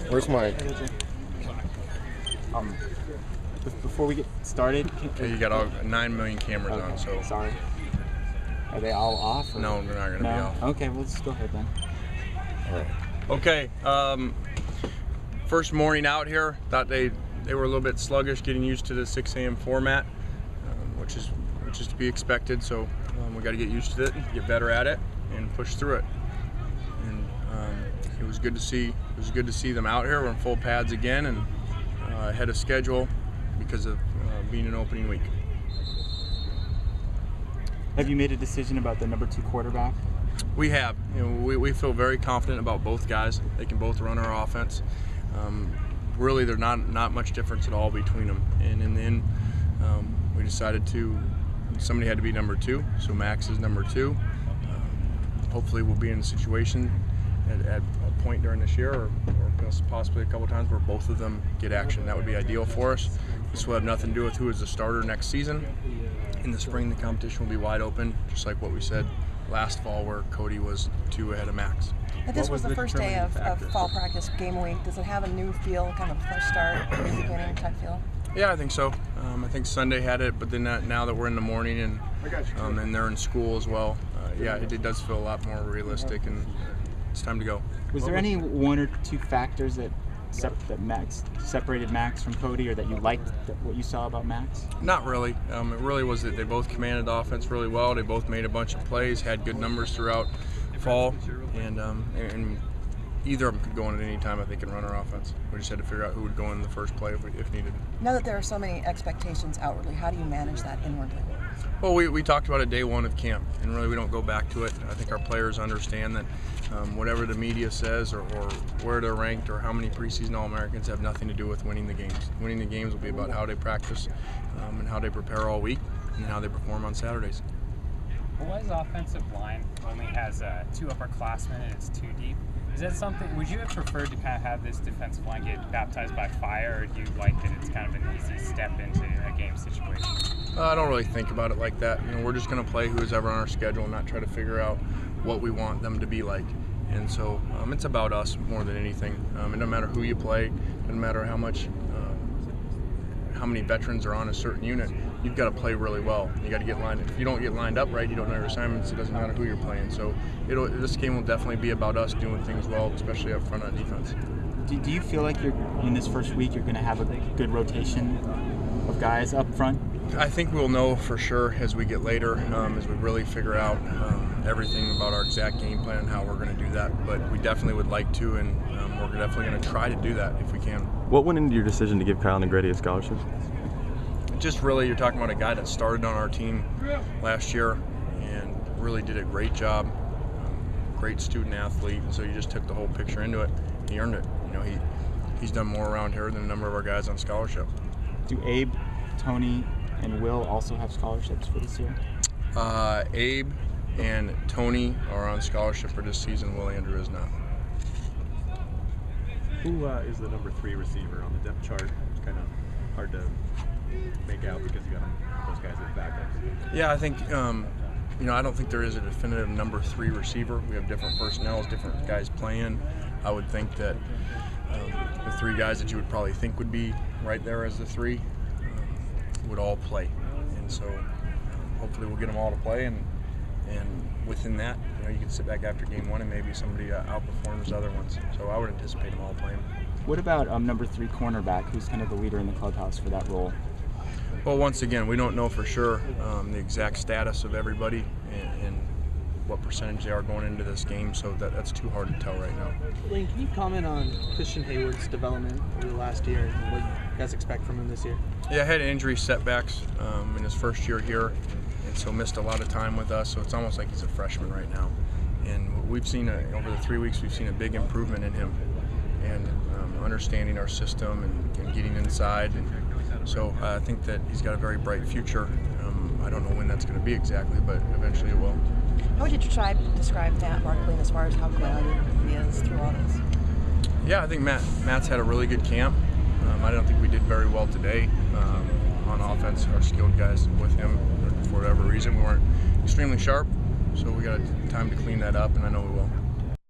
Where's mine? Before we get started, Okay, you got all 9 million cameras on, so. Sorry. Are they all off? Or? No, they're not going to be off. Okay, well, let's go ahead then. All right. Okay, first morning out here, thought they were a little bit sluggish getting used to the 6 a.m. format, which is to be expected. So we got to get used to it, get better at it, and push through it. And it was good to see. It was good to see them out here. We're in full pads again and ahead of schedule because of being an opening week. Have you made a decision about the number 2 quarterback? We have. We feel very confident about both guys. They can both run our offense. Really, there's not much difference at all between them. And in the end, we decided somebody had to be number 2, so Max is number 2. Hopefully, we'll be in a situation at a point during this year, or possibly a couple times, where both of them get action. That would be ideal for us. This will have nothing to do with who is the starter next season. In the spring, the competition will be wide open, just like what we said last fall, where Cody was 2 ahead of Max. But this was the first day of fall practice, game week. Does it have a new feel, kind of a fresh start, new beginning type feel? Yeah, I think so. I think Sunday had it, but then now that we're in the morning and they're in school as well, yeah, it does feel a lot more realistic, and it's time to go. Was there any 1 or 2 factors that separated Max from Cody, or that you liked what you saw about Max? Not really. It really was that they both commanded the offense really well. They both made a bunch of plays, had good numbers throughout fall, and either of them could go in at any time, I think, and run our offense. We just had to figure out who would go in the first play if needed. Now that there are so many expectations outwardly, how do you manage that inwardly? Well, we talked about it day 1 of camp, and really we don't go back to it. I think our players understand that whatever the media says, or where they're ranked, or how many preseason All-Americans, have nothing to do with winning the games. Winning the games will be about how they practice and how they prepare all week and how they perform on Saturdays. Hawaii's offensive line only has 2 upperclassmen and it's 2 deep. Is that something, would you have preferred to kind of have this defensive line get baptized by fire, or do you like that it's kind of an easy step into a game situation? I don't really think about it like that. We're just going to play who's ever on our schedule and not try to figure out what we want them to be like. And so it's about us more than anything. It doesn't matter who you play, it doesn't matter how many veterans are on a certain unit. You've got to play really well. You got to get lined. If you don't get lined up right, you don't know your assignments. It doesn't matter who you're playing. So this game will definitely be about us doing things well, especially up front on defense. Do you feel like in this first week you're going to have a good rotation of guys up front? I think we'll know for sure as we get later, as we really figure out everything about our exact game plan and how we're going to do that. But we definitely would like to, and we're definitely going to try to do that if we can. What went into your decision to give Kyle Negrete a scholarship? Just really, you're talking about a guy that started on our team last year and really did a great job, great student athlete, and so you just took the whole picture into it. He earned it. He's done more around here than a number of our guys on scholarship. Do Abe, Tony, and Will also have scholarships for this year? Abe and Tony are on scholarship for this season. Will Andrew is not. Who is the number 3 receiver on the depth chart? It's kind of hard to make out because you got those guys as backups. Yeah, I think I don't think there is a definitive number 3 receiver. We have different personnel, different guys playing. I would think that the 3 guys that you would probably think would be right there as the 3 would all play, and so hopefully we'll get them all to play, and within that, you can sit back after game 1 and maybe somebody outperforms other ones. So I would anticipate them all playing. What about number 3 cornerback, who's kind of the leader in the clubhouse for that role? Well, once again, we don't know for sure the exact status of everybody and what percentage they are going into this game, so that's too hard to tell right now. Lane, can you comment on Christian Hayward's development over the last year and what you guys expect from him this year? Yeah, had injury setbacks in his first year here, and so missed a lot of time with us, so it's almost like he's a freshman right now. And we've seen, over the 3 weeks, we've seen a big improvement in him, and understanding our system and getting inside. And so I think that he's got a very bright future. I don't know when that's going to be exactly, but eventually it will. How would you describe Matt Marklin as far as how grounded he is through all this? Yeah, I think Matt's had a really good camp. I don't think we did very well today on offense. Our skilled guys with him, for whatever reason, we weren't extremely sharp. So we got time to clean that up, and I know we will.